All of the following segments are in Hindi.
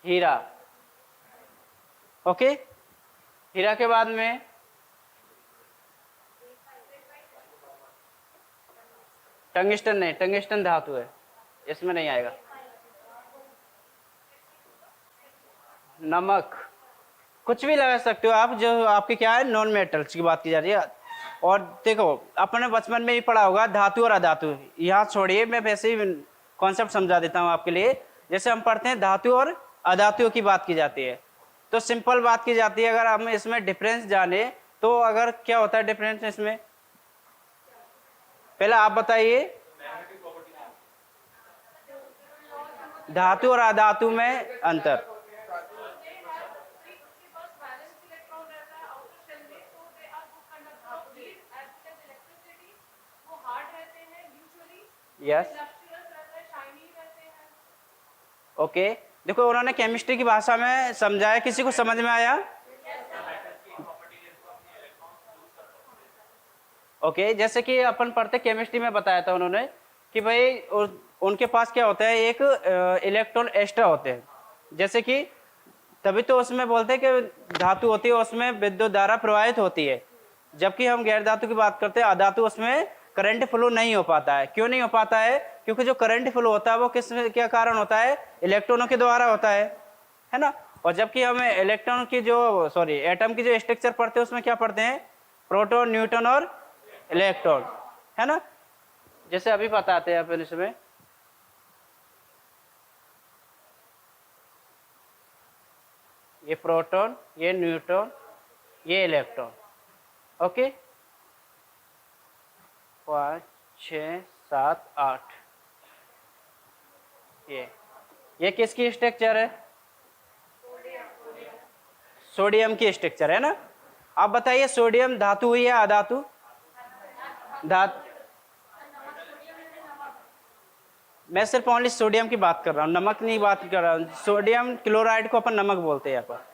हीरा। ओके, हीरा के बाद में टंगिस्टन नहीं, टंगिस्टन धातु है, इसमें नहीं आएगा। नमक, कुछ भी लगा सकते हो आप, जो आपके क्या है नॉन मेटल्स की बात की जा रही है। और देखो अपने बचपन में ही पढ़ा होगा धातु और अधातु, यहाँ छोड़िए, मैं वैसे ही कॉन्सेप्ट समझा देता हूँ आपके लिए। जैसे हम पढ़ते हैं धातु और अधातुओं की बात की जाती है, तो सिंपल बात की जाती है, अगर हम इसमें डिफरेंस जाने तो अगर क्या होता है डिफरेंस इसमें, पहले आप बताइए धातु और अधातु में अंतर। Yes, okay. देखो उन्होंने केमिस्ट्री की भाषा में समझाया, किसी को समझ में आया? ओके, जैसे कि अपन पढ़ते केमिस्ट्री में बताया था उन्होंने कि भाई उनके पास क्या होता है, एक इलेक्ट्रॉन एक्स्ट्रा होते हैं, जैसे कि तभी तो उसमें बोलते हैं कि धातु होती है उसमें विद्युत धारा प्रवाहित होती है, जबकि हम गैर धातु की बात करते हैं अधातु, उसमें करंट फ्लो नहीं हो पाता है। क्यों नहीं हो पाता है? क्योंकि जो करंट फ्लो होता है वो किस क्या कारण होता है, इलेक्ट्रॉनों के द्वारा होता है ना। और जबकि हमें इलेक्ट्रॉन की जो एटम की जो स्ट्रक्चर पढ़ते हैं उसमें क्या पढ़ते हैं, प्रोटॉन, न्यूट्रॉन और इलेक्ट्रॉन, है ना। जैसे अभी बताते हैं अपन इसमें, ये प्रोटॉन, ये न्यूट्रॉन, ये इलेक्ट्रॉन। ओके, 5 6 7 8, ये किसकी स्ट्रक्चर है, सोडियम की स्ट्रक्चर है ना। आप बताइए सोडियम धातु हुई या अधातु? धातु। मैं सिर्फ ओनली सोडियम की बात कर रहा हूँ, नमक नहीं बात कर रहा हूँ। सोडियम क्लोराइड को अपन नमक बोलते हैं यहाँ पर।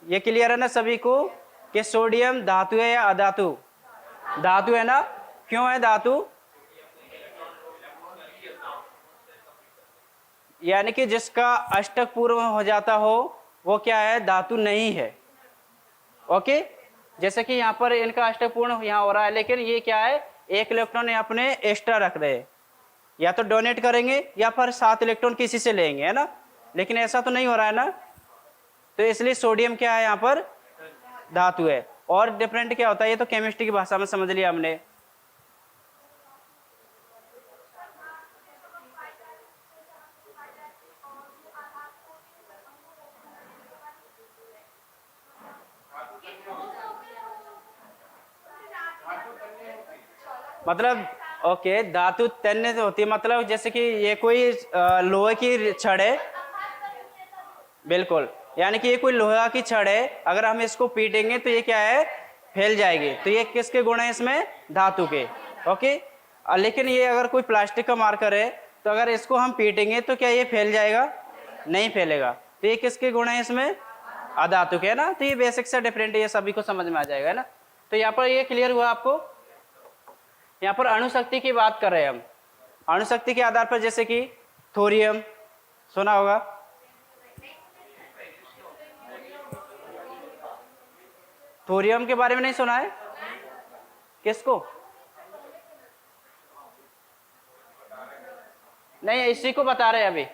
ये क्लियर है ना सभी को कि सोडियम धातु है या अधातु? धातु है ना। क्यों है धातु? यानी कि जिसका अष्टक पूर्ण हो जाता हो वो क्या है, धातु नहीं है। ओके, जैसे कि यहाँ पर इनका अष्टक पूर्ण यहाँ हो रहा है, लेकिन ये क्या है, एक इलेक्ट्रॉन अपने एक्स्ट्रा रख रहे हैं, या तो डोनेट करेंगे या फिर 7 इलेक्ट्रॉन किसी से लेंगे, है ना। लेकिन ऐसा तो नहीं हो रहा है ना, तो इसलिए सोडियम क्या है यहाँ पर, धातु है। और डिफरेंट क्या होता है, ये तो केमिस्ट्री की भाषा में समझ लिया हमने। मतलब ओके, धातु तन्य होती है, मतलब जैसे कि ये कोई लोहे की छड़ है, बिल्कुल, यानी कि ये कोई लोहा की छड़ है, अगर हम इसको पीटेंगे तो ये क्या है, फैल जाएगी। तो ये किसके गुण है इसमें, धातु के। ओके, लेकिन ये अगर कोई प्लास्टिक का मार्कर है तो अगर इसको हम पीटेंगे तो क्या ये फैल जाएगा, नहीं फैलेगा। तो ये किसके गुण है इसमें, अधातु के, है ना। तो ये बेसिक से डिफरेंट है, ये सभी को समझ में आ जाएगा, है ना। तो यहाँ पर ये क्लियर हुआ आपको। यहाँ पर अणुशक्ति की बात कर रहे हैं हम, अणुशक्ति के आधार पर, जैसे कि थोरियम सुना होगा, थोरियम के बारे में नहीं सुना है? किसको नहीं, इसी को बता रहे हैं अभी।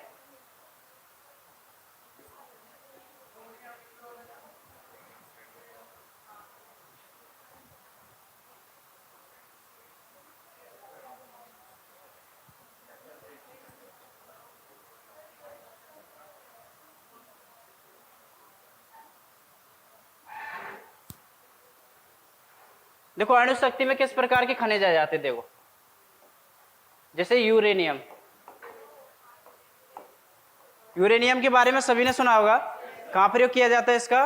देखो अणुशक्ति में किस प्रकार के खनिज आ जाते, देखो जैसे यूरेनियम, यूरेनियम के बारे में सभी ने सुना होगा। कहाँ प्रयोग किया जाता है इसका,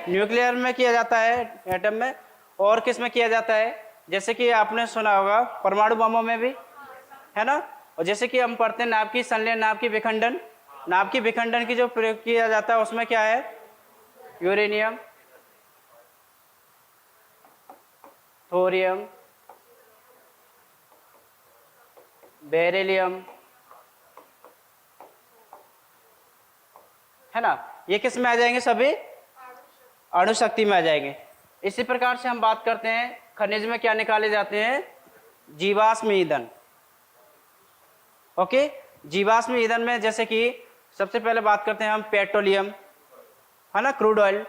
न्यूक्लियर में किया जाता है, एटम में। और किस में किया जाता है, जैसे कि आपने सुना होगा परमाणु बमों में भी, है ना। और जैसे कि हम पढ़ते हैं नाभ की संलयन, नाभ की विखंडन, नाभ की विखंडन की जो प्रयोग किया जाता है उसमें क्या है, यूरेनियम, थोरियम, बेरिलियम, है ना, ये किस में आ जाएंगे, सभी अणु शक्ति में आ जाएंगे। इसी प्रकार से हम बात करते हैं खनिज में क्या निकाले जाते हैं, जीवाश्म ईंधन। ओके, जीवाश्म ईंधन में जैसे कि सबसे पहले बात करते हैं हम पेट्रोलियम, है ना, क्रूड ऑयल।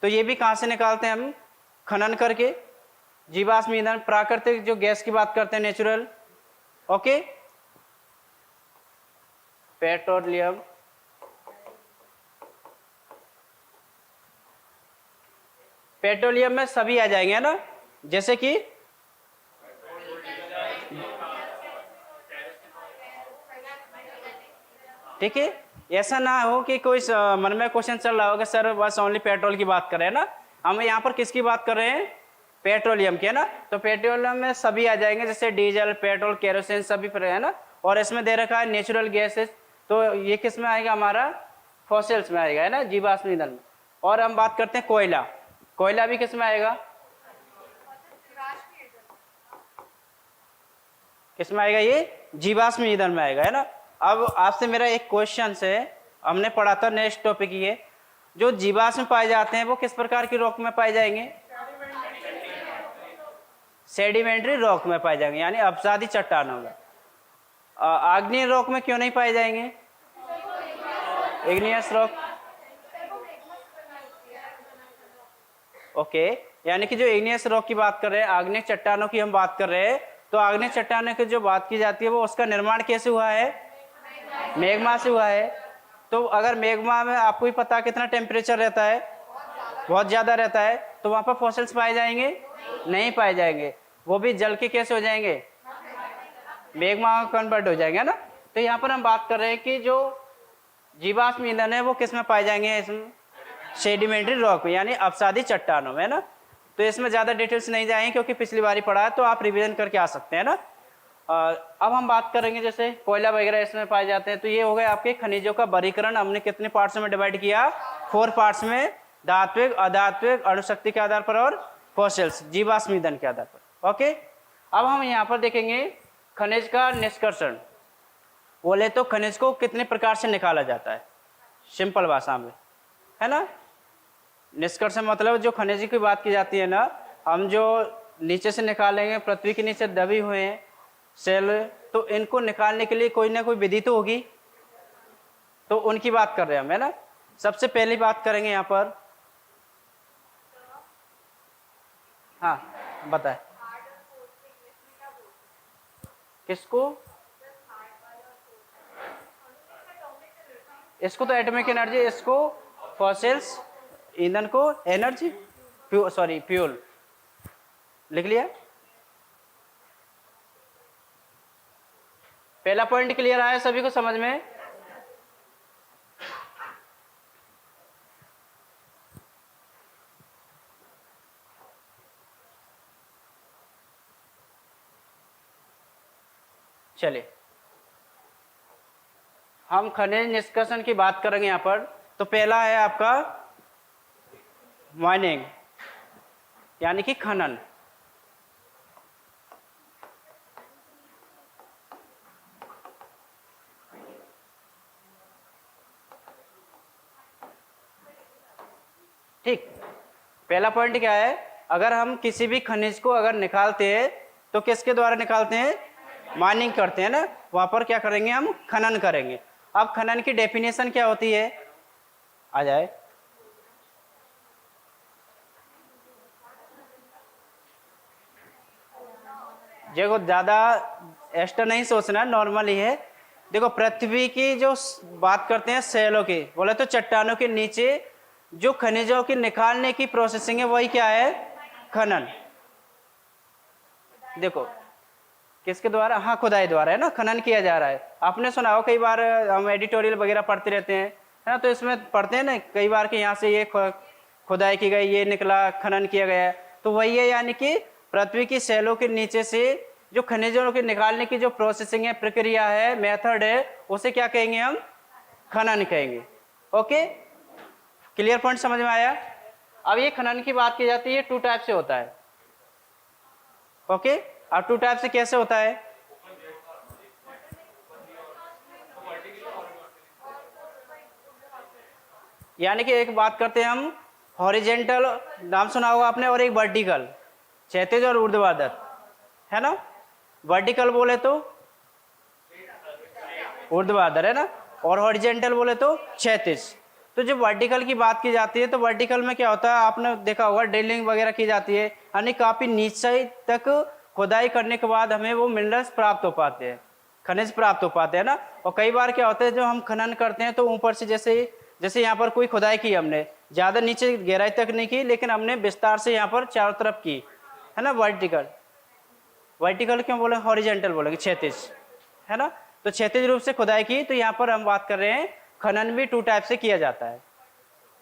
तो ये भी कहाँ से निकालते हैं हम, खनन करके। जीवाश्म ईंधन प्राकृतिक जो गैस की बात करते हैं, नेचुरल। ओके, पेट्रोलियम, पेट्रोलियम में सभी आ जाएंगे, है ना, जैसे कि ठीक है। ऐसा ना हो कि कोई मन में क्वेश्चन चल रहा हो कि सर बस ओनली पेट्रोल की बात कर रहे हैं ना, हम यहाँ पर किसकी बात कर रहे हैं, पेट्रोलियम की, है ना। तो पेट्रोलियम में सभी आ जाएंगे, जैसे डीजल, पेट्रोल, केरोसिन सभी पर, है ना। और इसमें दे रखा है नेचुरल गैसेस, तो ये किस में आएगा, हमारा फॉसिल्स में आएगा, है ना, जीवाश्म ईंधन में। और हम बात करते हैं कोयला, कोयला भी किस में आएगा, किस में आएगा, ये जीवाश्म ईंधन में आएगा, है ना। अब आपसे मेरा एक क्वेश्चन है, हमने पढ़ा था नेक्स्ट टॉपिक ये, जो जीवाश्म पाए जाते हैं वो किस प्रकार की रॉक में पाए जाएंगे, सेडिमेंट्री रॉक में पाए जाएंगे, यानी अपसादी चट्टानों में। आग्नेय रॉक में क्यों नहीं पाए जाएंगे, इग्नियस रॉक। ओके, यानी कि जो इग्नियस रॉक की बात कर रहे हैं, आग्नेय चट्टानों की हम बात कर रहे हैं, तो आग्नेय चट्टानों की जो बात की जाती है वो उसका निर्माण कैसे हुआ है, मैग्मा से हुआ है। तो अगर मैग्मा में आपको ही पता कितना टेम्परेचर रहता है, बहुत ज़्यादा रहता है, तो वहाँ पर फॉसिल्स पाए जाएंगे, नहीं पाए जाएंगे, वो भी जल के कैसे हो जाएंगे, मैग्मा में कन्वर्ट हो जाएंगे, ना। तो यहाँ पर हम बात कर रहे हैं कि जो जीवाश्म ईंधन है वो किस में पाए जाएंगे, इसमें सेडिमेंट्री रॉक में, यानी अपसादी चट्टानों में, ना। तो इसमें ज़्यादा डिटेल्स नहीं जाएंगे क्योंकि पिछली बार ही पढ़ा है, तो आप रिवीजन करके आ सकते हैं, ना। अब हम बात करेंगे जैसे कोयला वगैरह इसमें पाए जाते हैं। तो ये हो गए आपके खनिजों का वर्गीकरण, हमने कितने पार्ट्स में डिवाइड किया, 4 पार्ट्स में, धात्विक, अधात्विक, अणुशक्ति के आधार पर और फॉसिल्स, जीवाश्म ईंधन के आधार पर। ओके, अब हम यहाँ पर देखेंगे खनिज का निष्कर्षण। बोले तो खनिज को कितने प्रकार से निकाला जाता है, सिंपल भाषा में, है ना। निष्कर्षण मतलब जो खनिज की बात की जाती है ना, हम जो नीचे से निकालेंगे, पृथ्वी के नीचे दबी हुए हैं सेल, तो इनको निकालने के लिए कोई ना कोई विधि तो होगी, तो उनकी बात कर रहे हैं हम, है ना। सबसे पहली बात करेंगे यहाँ पर, हाँ बताए, किसको, इसको तो एटॉमिक एनर्जी, इसको फॉसिल्स, ईंधन को एनर्जी, फ्यूल लिख लिया। पहला पॉइंट क्लियर आया सभी को समझ में। चलिए हम खनिज निष्कर्षण की बात करेंगे यहाँ पर। तो पहला है आपका माइनिंग, यानी कि खनन। ठीक, पहला पॉइंट क्या है, अगर हम किसी भी खनिज को अगर निकालते हैं तो किसके द्वारा निकालते हैं, माइनिंग करते हैं ना, वहां पर क्या करेंगे, हम खनन करेंगे। अब खनन की डेफिनेशन क्या होती है, आ जाए, देखो ज्यादा एक्स्ट्रा नहीं सोचना, नॉर्मल ही है। देखो पृथ्वी की जो बात करते हैं सेलों की, बोले तो चट्टानों के नीचे जो खनिजों की निकालने की प्रोसेसिंग है वही क्या है, खनन। देखो किसके द्वारा, हाँ खुदाई द्वारा, है ना, खनन किया जा रहा है। आपने सुना हो कई बार, हम एडिटोरियल वगैरह पढ़ते रहते हैं, है ना, तो इसमें पढ़ते हैं ना कई बार कि यहाँ से ये खुदाई की गई, ये निकला, खनन किया गया। तो वही है, यानी कि पृथ्वी की सेलों के नीचे से जो खनिजों के निकालने की जो प्रोसेसिंग है, प्रक्रिया है, मेथड है, उसे क्या कहेंगे हम, खनन कहेंगे। ओके, क्लियर पॉइंट समझ में आया। अब ये खनन की बात की जाती है, 2 टाइप से होता है। ओके, अब 2 टाइप से कैसे होता है, यानी कि एक बात करते हैं हम हॉरिजेंटल, नाम सुना होगा आपने, और एक वर्टिकल, क्षैतिज और ऊर्ध्वाधर, है ना। वर्टिकल बोले तो ऊर्ध्वाधर, है ना, और हॉरिजेंटल बोले तो क्षैतिज। तो जब वर्टिकल की बात की जाती है तो वर्टिकल में क्या होता है, आपने देखा होगा ड्रिलिंग वगैरह की जाती है, यानी काफी नीचे तक खुदाई करने के बाद हमें वो मिनरल्स प्राप्त हो पाते हैं, खनिज प्राप्त हो पाते हैं ना। और कई बार क्या होता है, जो हम खनन करते हैं तो ऊपर से जैसे जैसे यहाँ पर कोई खुदाई की हमने, ज्यादा नीचे गहराई तक नहीं की, लेकिन हमने विस्तार से यहाँ पर चारों तरफ की, है ना। वर्टिकल, वर्टिकल क्यों बोले, हॉरिजेंटल बोलेंगे, क्षैतिज, है ना। तो क्षैतिज रूप से खुदाई की, तो यहाँ पर हम बात कर रहे हैं खनन भी 2 टाइप से किया जाता है।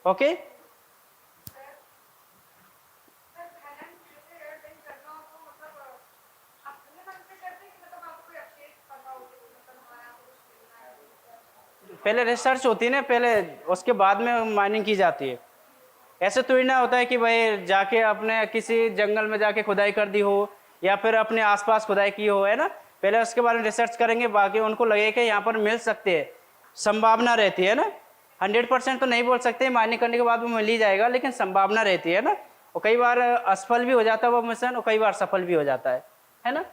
ओके, पहले रिसर्च होती है ना, पहले उसके बाद में माइनिंग की जाती है। ऐसे तो ही ना होता है कि भाई जाके अपने किसी जंगल में जाके खुदाई कर दी हो या फिर अपने आसपास खुदाई की हो, है ना। पहले उसके बारे में रिसर्च करेंगे, बाकी उनको लगे कि यहाँ पर मिल सकते हैं, संभावना रहती है ना। 100% तो नहीं बोल सकते, माइनिंग करने के बाद वो मिल ही जाएगा, लेकिन संभावना रहती है ना। और कई बार असफल भी हो जाता है वो मिशन, और कई बार सफल भी हो जाता है ना।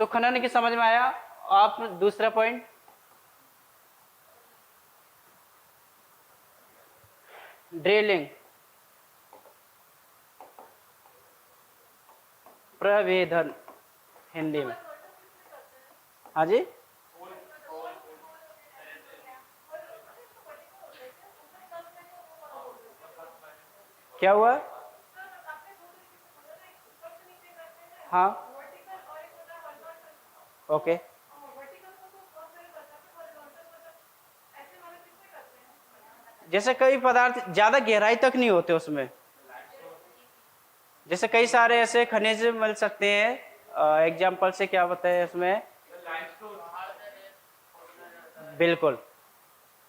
तो खनन की समझ में आया। आप दूसरा पॉइंट, ड्रिलिंग, प्रवेधन हिंदी में, हाँ जी, क्या हुआ, हाँ, ओके। जैसे कई पदार्थ ज्यादा गहराई तक नहीं होते उसमें, जैसे कई सारे ऐसे खनिज मिल सकते हैं। एग्जाम्पल से क्या बताए उसमें, बिल्कुल,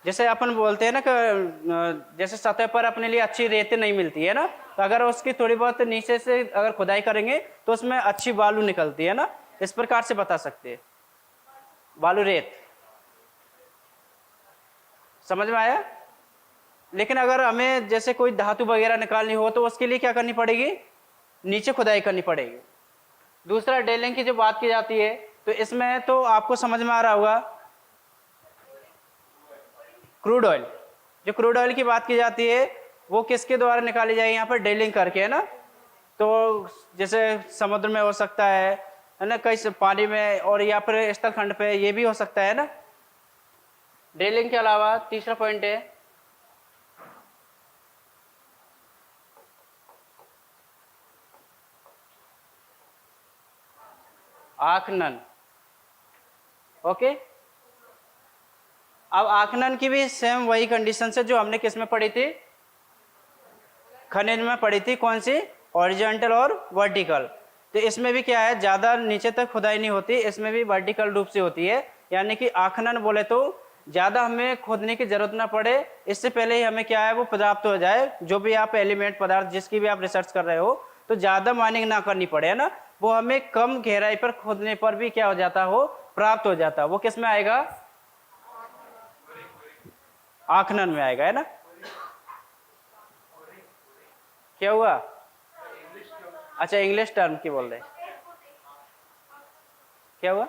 जैसे अपन बोलते हैं ना कि जैसे सतह पर अपने लिए अच्छी रेत नहीं मिलती है ना, तो अगर उसकी थोड़ी बहुत नीचे से अगर खुदाई करेंगे तो उसमें अच्छी बालू निकलती है ना। इस प्रकार से बता सकते हैं, बालू रेत, समझ में आया। लेकिन अगर हमें जैसे कोई धातु वगैरह निकालनी हो तो उसके लिए क्या करनी पड़ेगी, नीचे खुदाई करनी पड़ेगी। दूसरा ड्रिलिंग की जो बात की जाती है, तो इसमें तो आपको समझ में आ रहा होगा, क्रूड ऑयल, जो क्रूड ऑयल की बात की जाती है वो किसके द्वारा निकाली जाएगी, यहाँ पर ड्रिलिंग करके, है ना। तो जैसे समुद्र में हो सकता है ना, कई पानी में, और या फिर स्थल खंड पे ये भी हो सकता है ना। ड्रिलिंग के अलावा तीसरा पॉइंट है आखनन। ओके, अब आखनन की भी सेम वही कंडीशन है जो हमने किस में पढ़ी थी, खनिज में पढ़ी थी, कौन सी, हॉरिजॉन्टल और वर्टिकल। तो इसमें भी क्या है, ज्यादा नीचे तक खुदाई नहीं होती, इसमें भी वर्टिकल रूप से होती है। यानी कि आखनन बोले तो ज्यादा हमें खोदने की जरूरत ना पड़े, इससे पहले ही हमें क्या है वो प्राप्त हो जाए, जो भी आप एलिमेंट पदार्थ जिसकी भी आप रिसर्च कर रहे हो, तो ज्यादा माइनिंग ना करनी पड़े, है ना। वो हमें कम गहराई पर खोदने पर भी क्या हो जाता हो, प्राप्त हो जाता। वो किस में आएगा, आखनन में आएगा, है ना। क्या हुआ, अच्छा इंग्लिश टर्म की बोल रहे, क्या हुआ,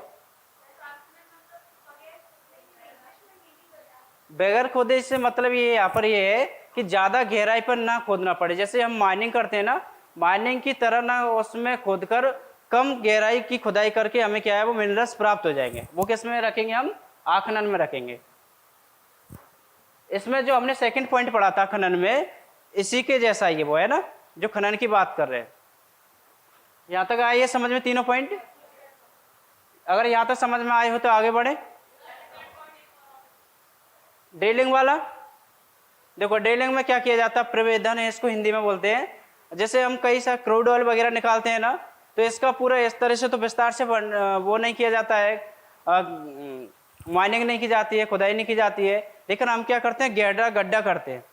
बगैर खोदे से मतलब ये यहाँ पर ये है कि ज्यादा गहराई पर ना खोदना पड़े। जैसे हम माइनिंग करते हैं ना, माइनिंग की तरह ना उसमें खोदकर कम गहराई की खुदाई करके हमें क्या है वो मिनरल्स प्राप्त हो जाएंगे। वो किस में रखेंगे, हम आखनन में रखेंगे। इसमें जो हमने सेकंड पॉइंट पढ़ा था खनन में, इसी के जैसा ये वो है ना, जो खनन की बात कर रहे हैं। यहां तक आइए समझ में तीनों पॉइंट, अगर यहां तक समझ में आए हो तो आगे बढ़े। ड्रिलिंग वाला देखो, ड्रिलिंग में क्या किया जाता है, प्रवेधन है इसको हिंदी में बोलते हैं। जैसे हम कई सारे क्रूड ऑयल वगैरह निकालते हैं ना, तो इसका पूरा इस तरह से तो विस्तार से वो नहीं किया जाता है, माइनिंग नहीं की जाती है, खुदाई नहीं की जाती है, लेकिन हम क्या करते हैं, गहरा गड्ढा करते हैं,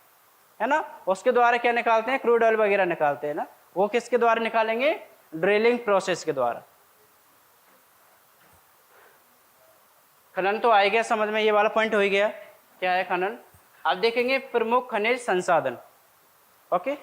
है ना। उसके द्वारा क्या निकालते हैं, क्रूड ऑयल वगैरह निकालते हैं ना। वो किसके द्वारा निकालेंगे, ड्रिलिंग प्रोसेस के द्वारा। खनन तो आ गया समझ में, ये वाला पॉइंट हो ही गया, क्या है खनन। आप देखेंगे प्रमुख खनिज संसाधन। ओके,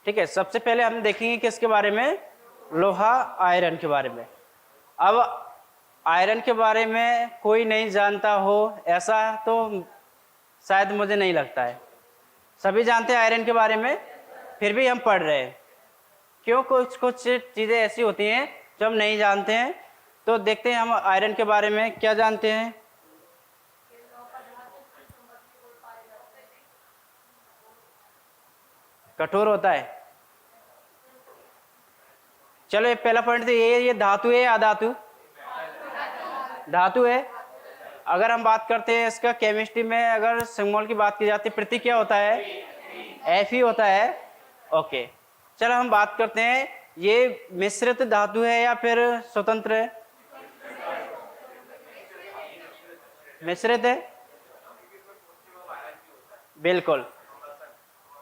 ठीक है। सबसे पहले हम देखेंगे किसके बारे में, लोहा आयरन के बारे में। अब आयरन के बारे में कोई नहीं जानता हो ऐसा तो शायद मुझे नहीं लगता है, सभी जानते हैं आयरन के बारे में, फिर भी हम पढ़ रहे हैं। क्यों, कुछ कुछ चीज़ें ऐसी होती हैं जो हम नहीं जानते हैं। तो देखते हैं हम आयरन के बारे में क्या जानते हैं। कठोर होता है। चलो ये पहला पॉइंट तो ये धातु है या अधातु, धातु है। अगर हम बात करते हैं इसका केमिस्ट्री में, अगर सिग्मोल की बात की जाती है, प्रतीक क्या होता है, एफ ही होता है। ओके, चलो हम बात करते हैं, ये मिश्रित धातु है या फिर स्वतंत्र है, मिश्रित है, बिल्कुल।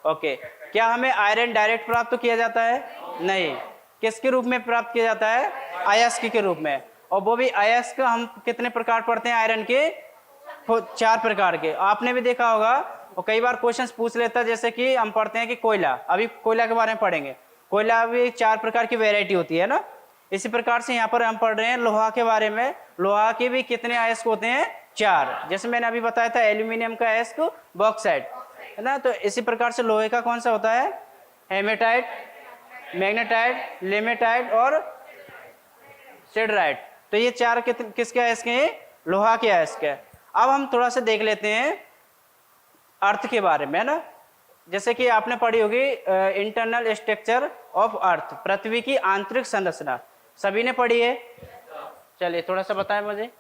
ओके, क्या हमें आयरन डायरेक्ट प्राप्त किया जाता है, नहीं, किसके रूप में प्राप्त किया जाता है, अयस्क के रूप में। और वो भी अयस्क हम कितने प्रकार पढ़ते हैं आयरन के, 4 प्रकार के। आपने भी देखा होगा, और कई बार क्वेश्चंस पूछ लेता है, जैसे कि हम पढ़ते हैं कि कोयला, अभी कोयला के बारे में पढ़ेंगे, कोयला भी 4 प्रकार की वेराइटी होती है ना। इसी प्रकार से यहाँ पर हम पढ़ रहे हैं लोहा के बारे में, लोहा के भी कितने अयस्क होते हैं, 4। जैसे मैंने अभी बताया था एल्यूमिनियम का अयस्क बॉक्साइट है ना। तो इसी प्रकार से लोहे का कौन सा होता है, हेमेटाइट, मैग्नेटाइट, लिमेटाइट और सिडराइट। तो ये 4 किसके अयस्क हैं, लोहा के अयस्क है। अब हम थोड़ा सा देख लेते हैं अर्थ के बारे में, है ना। जैसे कि आपने पढ़ी होगी इंटरनल स्ट्रक्चर ऑफ अर्थ, पृथ्वी की आंतरिक संरचना, सभी ने पढ़ी है। चलिए थोड़ा सा बताएं मुझे।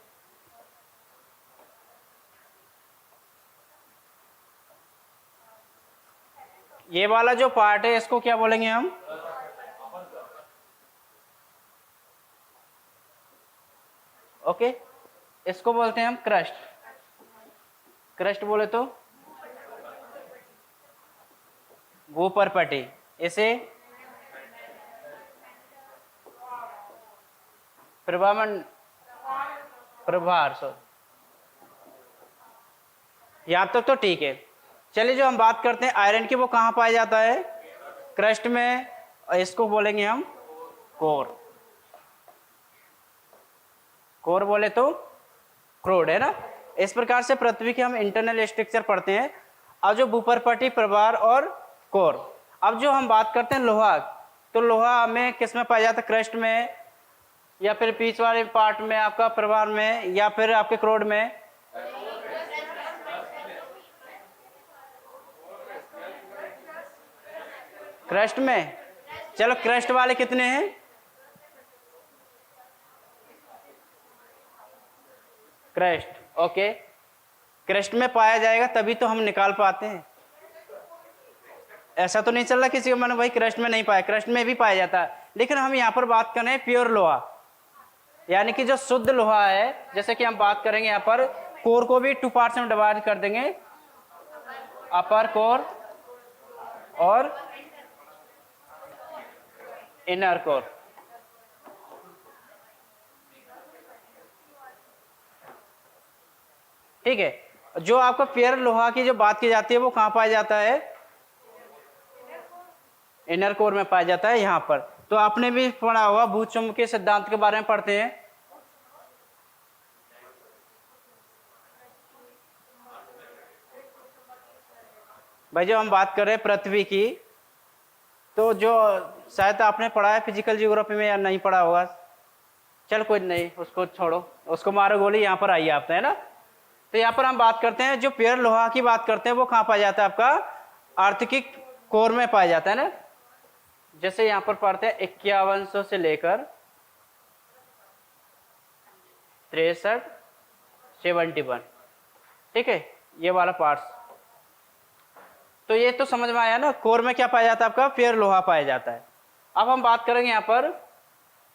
ये वाला जो पार्ट है इसको क्या बोलेंगे हम, ओके, इसको बोलते हैं हम क्रस्ट। क्रस्ट बोले तो भूपरपटी, इसे प्रभार, यहां तक तो ठीक है। चलिए जो हम बात करते हैं आयरन की, वो कहाँ पाया जाता है, क्रस्ट में, और इसको बोलेंगे हम कोर। कोर बोले तो क्रोड, है ना। इस प्रकार से पृथ्वी के हम इंटरनल स्ट्रक्चर पढ़ते हैं। अब जो भूपरपटी, प्रभार और कोर। अब जो हम बात करते हैं लोहा, तो लोहा हमें किस में पाया जाता है, क्रस्ट में, या फिर बीच वाले पार्ट में आपका प्रभार में, या फिर आपके क्रोड में, क्रस्ट में। चलो क्रस्ट वाले कितने हैं, क्रस्ट, ओके, क्रस्ट में पाया जाएगा तभी तो हम निकाल पाते हैं। ऐसा तो नहीं चल रहा किसी को मैंने भाई क्रस्ट में नहीं पाया, क्रस्ट में भी पाया जाता है। लेकिन हम यहाँ पर बात कर रहे हैं प्योर लोहा, यानी कि जो शुद्ध लोहा है। जैसे कि हम बात करेंगे यहाँ पर कोर को भी 2 पार्ट्स में डिवाइड कर देंगे, अपर कोर और इनर कोर। ठीक है, जो आपका प्योर लोहा की जो बात की जाती है वो कहां पाया जाता है, इनर कोर में पाया जाता है, यहां पर। तो आपने भी पढ़ा होगा, भूचुंबकीय सिद्धांत के बारे में पढ़ते हैं। भाई जब हम बात कर रहे हैं पृथ्वी की, तो जो शायद आपने पढ़ा है फिजिकल जियोग्राफी में या नहीं पढ़ा होगा, चल कोई नहीं, उसको छोड़ो, उसको मारो गोली, यहाँ पर आइए आप, है ना। तो यहाँ पर हम बात करते हैं, जो प्योर लोहा की बात करते हैं वो कहाँ पाया जाता है, आपका अर्थ की कोर में पाया जाता है ना। जैसे यहाँ पर पढ़ते हैं 5100 से लेकर 63, 71, ठीक है, ये वाला पार्ट्स। तो ये तो समझ में आया ना, कोर में क्या पाया जाता है, आपका प्योर लोहा पाया जाता है। अब हम बात करेंगे यहाँ पर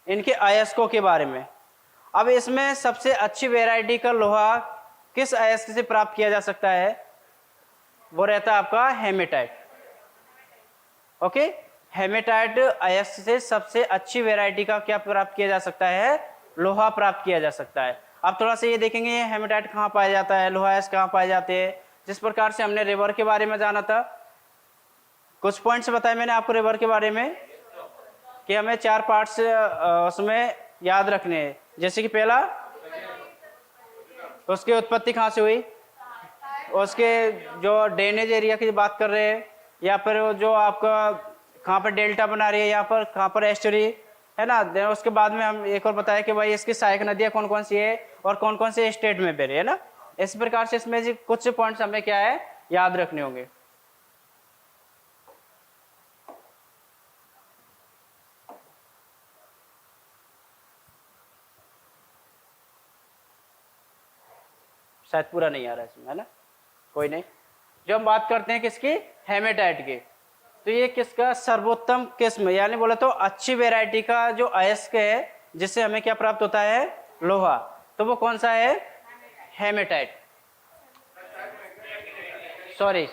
इनके अयस्कों के बारे में। अब इसमें सबसे अच्छी वैरायटी का लोहा किस अयस्क से प्राप्त किया जा सकता है, वो रहता है आपका हेमेटाइट। ओके, हेमेटाइट अयस्क से सबसे अच्छी वैरायटी का क्या प्राप्त किया जा सकता है, लोहा प्राप्त किया जा सकता है। अब थोड़ा सा ये देखेंगे हेमेटाइट कहाँ पाया जाता है, लोहा अयस्क कहाँ पाए जाते हैं। जिस प्रकार से हमने रिवर के बारे में जाना था, कुछ पॉइंट्स बताए मैंने आपको रिवर के बारे में कि हमें 4 पार्ट्स उसमें याद रखने हैं। जैसे कि पहला, उसकी उत्पत्ति कहाँ से हुई, उसके जो ड्रेनेज एरिया की बात कर रहे हैं, या फिर जो आपका कहाँ पर डेल्टा बना रही है, यहाँ पर कहाँ पर एस्टरी है ना। देन उसके बाद में हम एक और बताया कि भाई इसकी सहायक नदियाँ कौन कौन सी है और कौन कौन से स्टेट में बह रही है ना। इस प्रकार से इसमें कुछ पॉइंट्स हमें क्या है याद रखने होंगे। शायद पूरा नहीं आ रहा है इसमें, है ना, कोई नहीं। जो हम बात करते हैं किसकी, हेमेटाइट की, तो ये किसका सर्वोत्तम किस्म, यानी बोले तो अच्छी वैरायटी का जो अयस्क है जिससे हमें क्या प्राप्त होता है, लोहा, तो वो कौन सा है, हेमेटाइट। सॉरी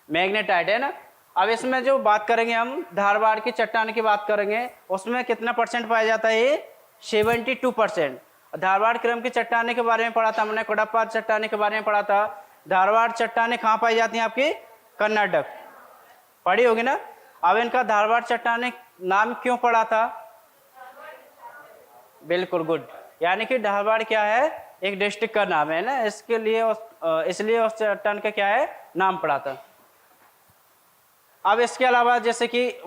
मैग्नेटाइट है ना। अब इसमें जो बात करेंगे हम धारवाड़ की चट्टान की बात करेंगे, उसमें कितना परसेंट पाया जाता है, ये 72%। धारवाड़ क्रम की चट्टाने के बारे में पढ़ा था हमने, कोडप्पा चट्टाने के बारे में पढ़ा था। धारवाड़ चट्टाने कहाँ पाई जाती हैं, आपकी कर्नाटक, पढ़ी होगी ना। अब इनका धारवाड़ चट्टाने नाम क्यों पड़ा था, बिल्कुल गुड, यानी कि धारवाड़ क्या है, एक डिस्ट्रिक्ट का नाम है ना, इसके लिए इसलिए उस चट्टान का क्या है नाम पड़ा था। अब इसके अलावा जैसे कि